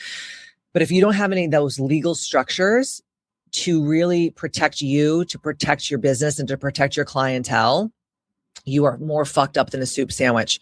But if you don't have any of those legal structures to really protect you, to protect your business and to protect your clientele, you are more fucked up than a soup sandwich.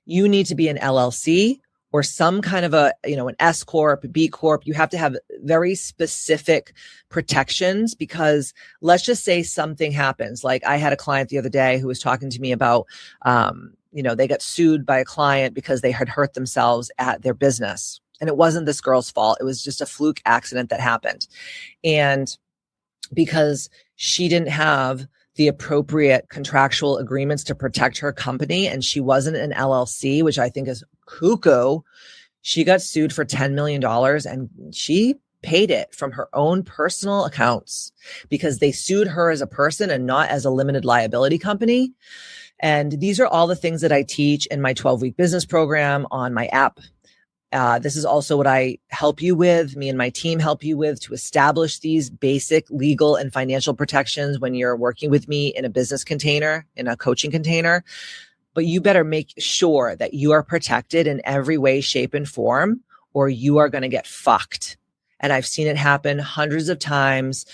You need to be an LLC or some kind of an S Corp, B Corp. You have to have very specific protections, because let's just say something happens. Like, I had a client the other day who was talking to me about, they got sued by a client because they had hurt themselves at their business. And it wasn't this girl's fault. It was just a fluke accident that happened. And because she didn't have the appropriate contractual agreements to protect her company, and she wasn't an LLC, which I think is cuckoo, she got sued for $10 million, and she paid it from her own personal accounts because they sued her as a person and not as a limited liability company. And these are all the things that I teach in my 12-week business program on my app. This is also what I help you with, me and my team help you with, to establish these basic legal and financial protections when you're working with me in a business container, in a coaching container. But you better make sure that you are protected in every way, shape, and form, or you are going to get fucked. And I've seen it happen hundreds of times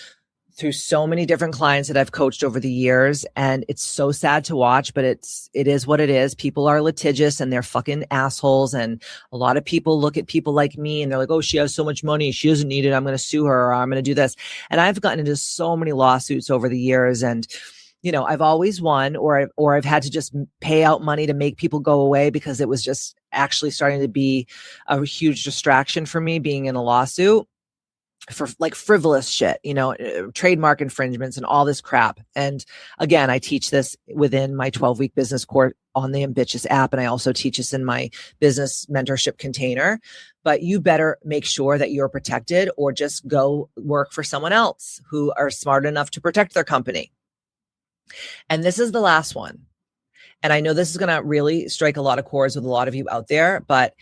through so many different clients that I've coached over the years. And it's so sad to watch, but it is what it is. People are litigious and they're fucking assholes. And a lot of people look at people like me and they're like, oh, she has so much money, she doesn't need it, I'm going to sue her, or I'm going to do this. And I've gotten into so many lawsuits over the years, and I've always won, or I've had to just pay out money to make people go away because it was just actually starting to be a huge distraction for me being in a lawsuit for like frivolous shit, trademark infringements and all this crap. And again, I teach this within my 12-week business course on the Ambitchious app. And I also teach this in my business mentorship container. But you better make sure that you're protected, or just go work for someone else who are smart enough to protect their company. And this is the last one. And I know this is going to really strike a lot of chords with a lot of you out there, but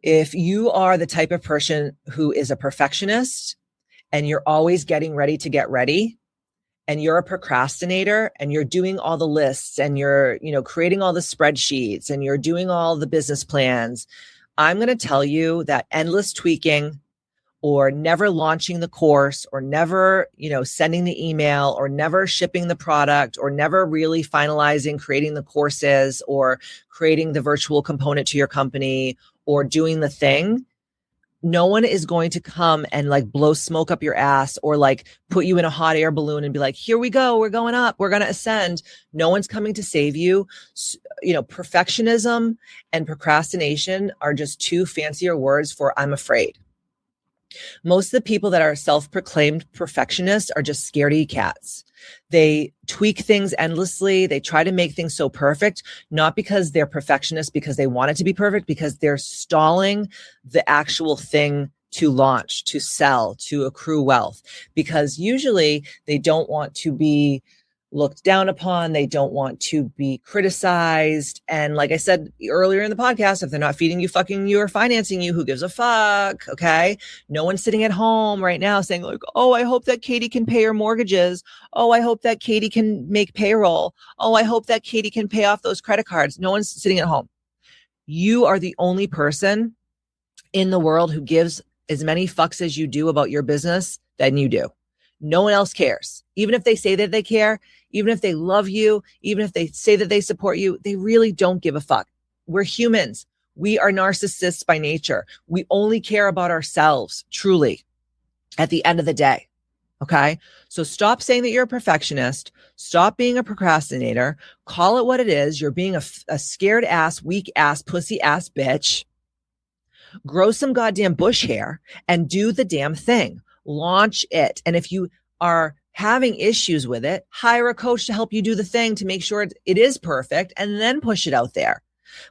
if you are the type of person who is a perfectionist and you're always getting ready to get ready, and you're a procrastinator and you're doing all the lists and you're, creating all the spreadsheets and you're doing all the business plans, I'm going to tell you that endless tweaking, or never launching the course, or never, sending the email, or never shipping the product, or never really finalizing creating the courses, or creating the virtual component to your company, or doing the thing, no one is going to come and like blow smoke up your ass, or like put you in a hot air balloon and be like, here we go, we're going up, we're going to ascend. No one's coming to save you. Perfectionism and procrastination are just two fancier words for I'm afraid. Most of the people that are self-proclaimed perfectionists are just scaredy cats. They tweak things endlessly. They try to make things so perfect, not because they're perfectionists, because they want it to be perfect, because they're stalling the actual thing to launch, to sell, to accrue wealth, because usually they don't want to be looked down upon. They don't want to be criticized. And like I said earlier in the podcast, if they're not feeding you, fucking you, or financing you, who gives a fuck? Okay. No one's sitting at home right now saying like, oh, I hope that Katie can pay her mortgages. Oh, I hope that Katie can make payroll. Oh, I hope that Katie can pay off those credit cards. No one's sitting at home. You are the only person in the world who gives as many fucks as you do about your business than you do. No one else cares. Even if they say that they care, even if they love you, even if they say that they support you, they really don't give a fuck. We're humans. We are narcissists by nature. We only care about ourselves, truly, at the end of the day. Okay? So stop saying that you're a perfectionist. Stop being a procrastinator. Call it what it is. You're being a scared ass, weak ass, pussy ass bitch. Grow some goddamn bush hair and do the damn thing. Launch it. And if you are having issues with it, hire a coach to help you do the thing to make sure it is perfect, and then push it out there.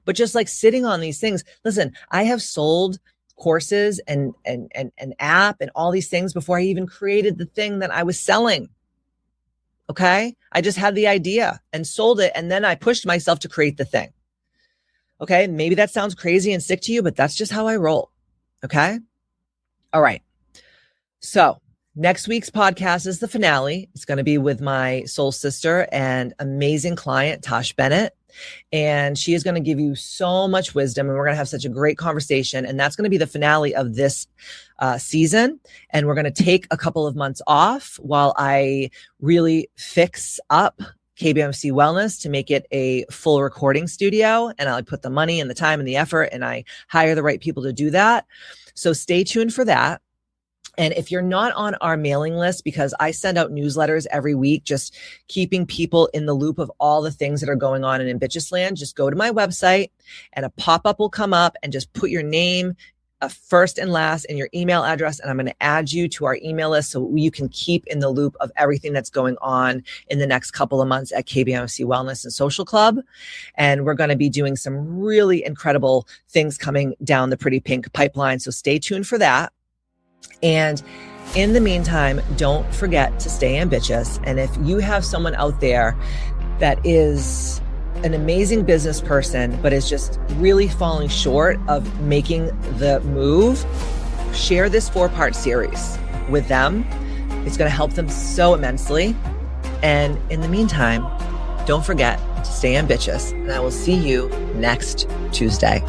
But just like sitting on these things, listen, I have sold courses and an app and all these things before I even created the thing that I was selling. Okay. I just had the idea and sold it. And then I pushed myself to create the thing. Okay. Maybe that sounds crazy and sick to you, but that's just how I roll. Okay. All right. So next week's podcast is the finale. It's going to be with my soul sister and amazing client, Tosh Bennett. And she is going to give you so much wisdom, and we're going to have such a great conversation. And that's going to be the finale of this season. And we're going to take a couple of months off while I really fix up KBMC Wellness to make it a full recording studio. And I put the money and the time and the effort, and I hire the right people to do that. So stay tuned for that. And if you're not on our mailing list, because I send out newsletters every week, just keeping people in the loop of all the things that are going on in Ambitchious Land, just go to my website and a pop-up will come up, and just put your name, first and last, and your email address. And I'm going to add you to our email list so you can keep in the loop of everything that's going on in the next couple of months at KBMC Wellness and Social Club. And we're going to be doing some really incredible things coming down the Pretty Pink pipeline. So stay tuned for that. And in the meantime, don't forget to stay ambitious. And if you have someone out there that is an amazing business person, but is just really falling short of making the move, share this 4-part series with them. It's going to help them so immensely. And in the meantime, don't forget to stay ambitious. And I will see you next Tuesday.